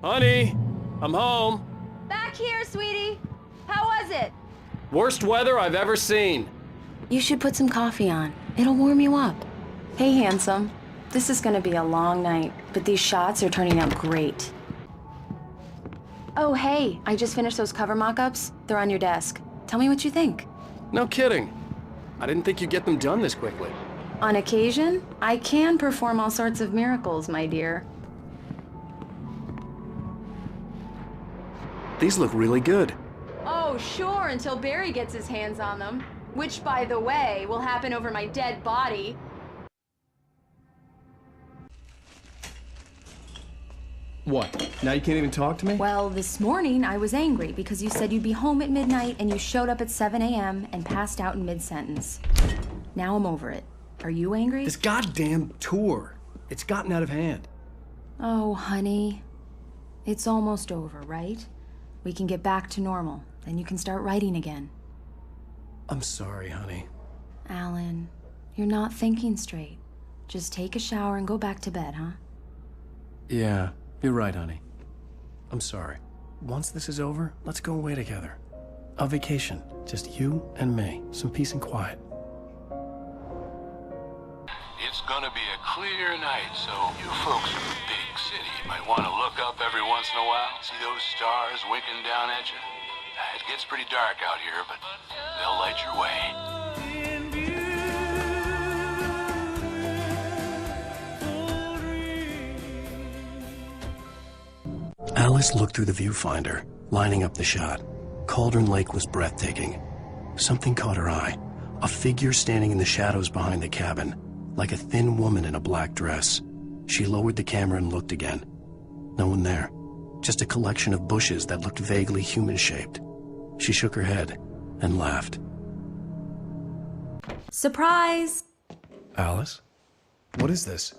Honey, I'm home. Back here, sweetie. How was it? Worst weather I've ever seen. You should put some coffee on. It'll warm you up. Hey, handsome. This is gonna be a long night, but these shots are turning out great. Oh, hey, I just finished those cover mock-ups. They're on your desk. Tell me what you think. No kidding. I didn't think you'd get them done this quickly. On occasion, I can perform all sorts of miracles, my dear. These look really good. Oh, sure, until Barry gets his hands on them. Which, by the way, will happen over my dead body. What? Now you can't even talk to me? Well, this morning I was angry because you said you'd be home at midnight and you showed up at 7 a.m. and passed out in mid-sentence. Now I'm over it. Are you angry? This goddamn tour. It's gotten out of hand. Oh, honey. It's almost over, right? We can get back to normal. Then you can start writing again. I'm sorry, honey. Alan, you're not thinking straight. Just take a shower and go back to bed, huh? Yeah, you're right, honey. I'm sorry. Once this is over, let's go away together. A vacation. Just you and me. Some peace and quiet. It's gonna be a clear night, so you folks in the big city might want to look up every once in a while, see those stars winking down at you. It gets pretty dark out here, but they'll light your way. Alice looked through the viewfinder, lining up the shot. Cauldron Lake was breathtaking. Something caught her eye. A figure standing in the shadows behind the cabin, like a thin woman in a black dress. She lowered the camera and looked again. No one there. Just a collection of bushes that looked vaguely human-shaped. She shook her head and laughed. Surprise! Alice? What is this?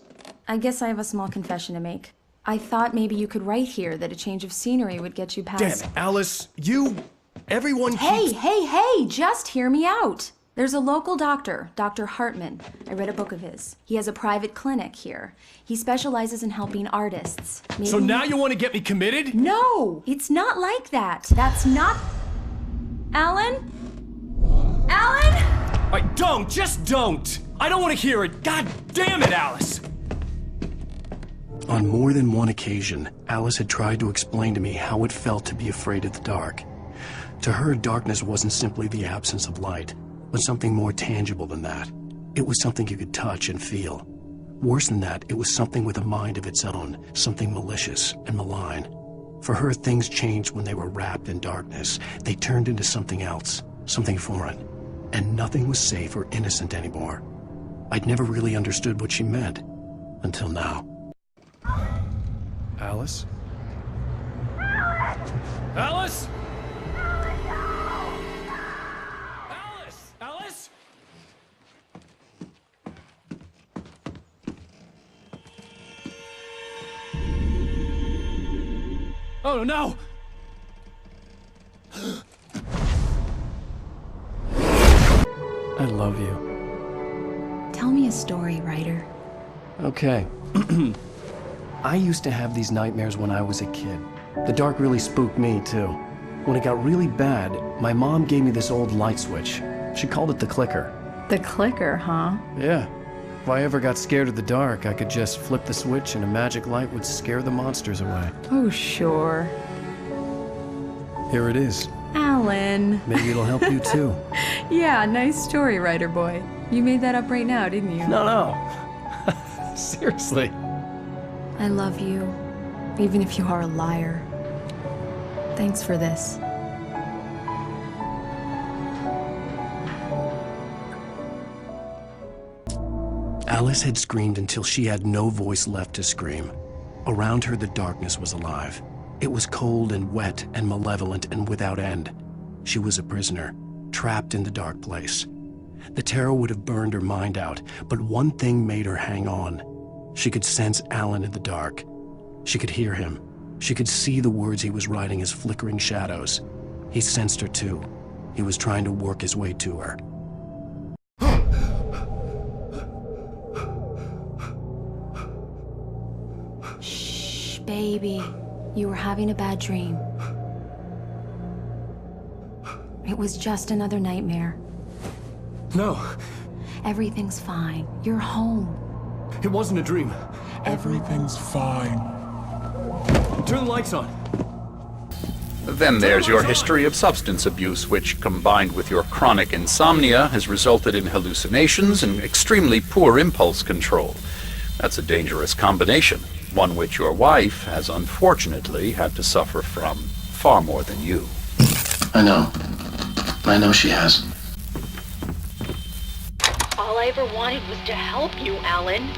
I guess I have a small confession to make. I thought maybe you could write here that a change of scenery would get you past... Damn it, Alice! Everyone keeps... Hey, just hear me out! There's a local doctor, Dr. Hartman. I read a book of his. He has a private clinic here. He specializes in helping artists. Maybe So now you want to get me committed? No, it's not like that. That's not... Alan? Alan? Just don't! I don't want to hear it! God damn it, Alice! On more than one occasion, Alice had tried to explain to me how it felt to be afraid of the dark. To her, darkness wasn't simply the absence of light, but something more tangible than that. It was something you could touch and feel. Worse than that, it was something with a mind of its own, something malicious and malign. For her, things changed when they were wrapped in darkness. They turned into something else, something foreign. And nothing was safe or innocent anymore. I'd never really understood what she meant, until now. Alice? Alice? Alice? Oh no! I love you. Tell me a story, writer. Okay. I used to have these nightmares when I was a kid. The dark really spooked me, too. When it got really bad, my mom gave me this old light switch. She called it the clicker. The clicker, huh? Yeah. If I ever got scared of the dark, I could just flip the switch and a magic light would scare the monsters away. Oh, sure. Here it is. Alan. Maybe it'll help you, too. Yeah, nice story, writer boy. You made that up right now, didn't you? No. Seriously. I love you, even if you are a liar. Thanks for this. Alice had screamed until she had no voice left to scream. Around her, the darkness was alive. It was cold and wet and malevolent and without end. She was a prisoner, trapped in the dark place. The terror would have burned her mind out, but one thing made her hang on. She could sense Alan in the dark. She could hear him. She could see the words he was writing as flickering shadows. He sensed her too. He was trying to work his way to her. Shh, baby. You were having a bad dream. It was just another nightmare. No, Everything's fine. You're home. it wasn't a dream. Everything's fine. Turn the lights on. Then there's your history of substance abuse, which, combined with your chronic insomnia, has resulted in hallucinations and extremely poor impulse control. That's a dangerous combination, one which your wife has unfortunately had to suffer from far more than you. I know she has. All I ever wanted was to help you, Alan.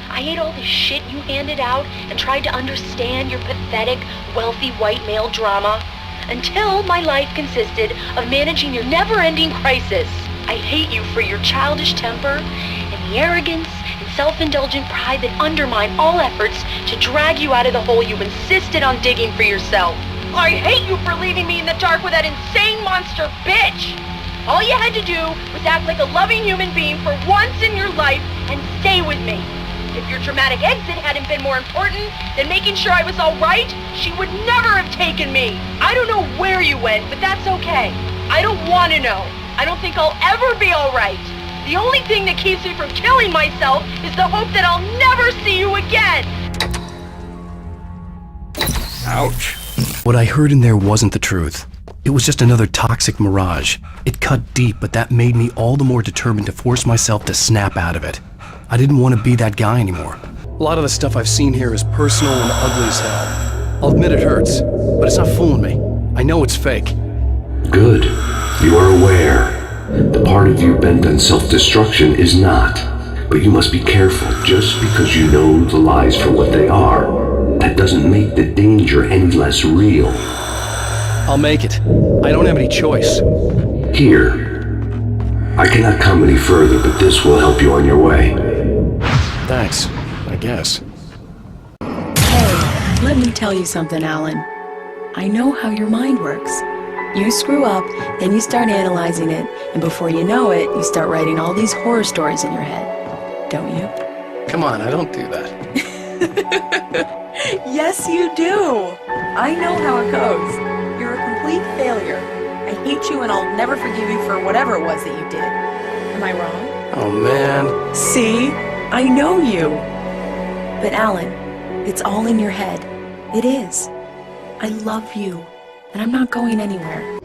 I ate all the shit you handed out and tried to understand your pathetic, wealthy white male drama, until my life consisted of managing your never-ending crisis. I hate you for your childish temper and the arrogance and self-indulgent pride that undermine all efforts to drag you out of the hole you insisted on digging for yourself. I hate you for leaving me in the dark with that insane monster bitch! All you had to do was act like a loving human being for once in your life and stay with me. If your dramatic exit hadn't been more important than making sure I was all right, she would never have taken me. I don't know where you went, but that's okay. I don't want to know. I don't think I'll ever be all right. The only thing that keeps me from killing myself is the hope that I'll never see you again. Ouch. What I heard in there wasn't the truth. It was just another toxic mirage. It cut deep, but that made me all the more determined to force myself to snap out of it. I didn't want to be that guy anymore. A lot of the stuff I've seen here is personal and ugly as hell. I'll admit it hurts, but it's not fooling me. I know it's fake. Good. You are aware. The part of you bent on self-destruction is not. But you must be careful. Just because you know the lies for what they are, that doesn't make the danger any less real. I'll make it. I don't have any choice. Here. I cannot come any further, but this will help you on your way. Thanks, I guess. Hey, let me tell you something, Alan. I know how your mind works. You screw up, then you start analyzing it, and before you know it, you start writing all these horror stories in your head. Don't you? Come on, I don't do that. Yes, you do! I know how it goes. You're a complete failure. I hate you and I'll never forgive you for whatever it was that you did. Am I wrong? Oh, man. See? I know you. But Alan, it's all in your head. It is. I love you, and I'm not going anywhere.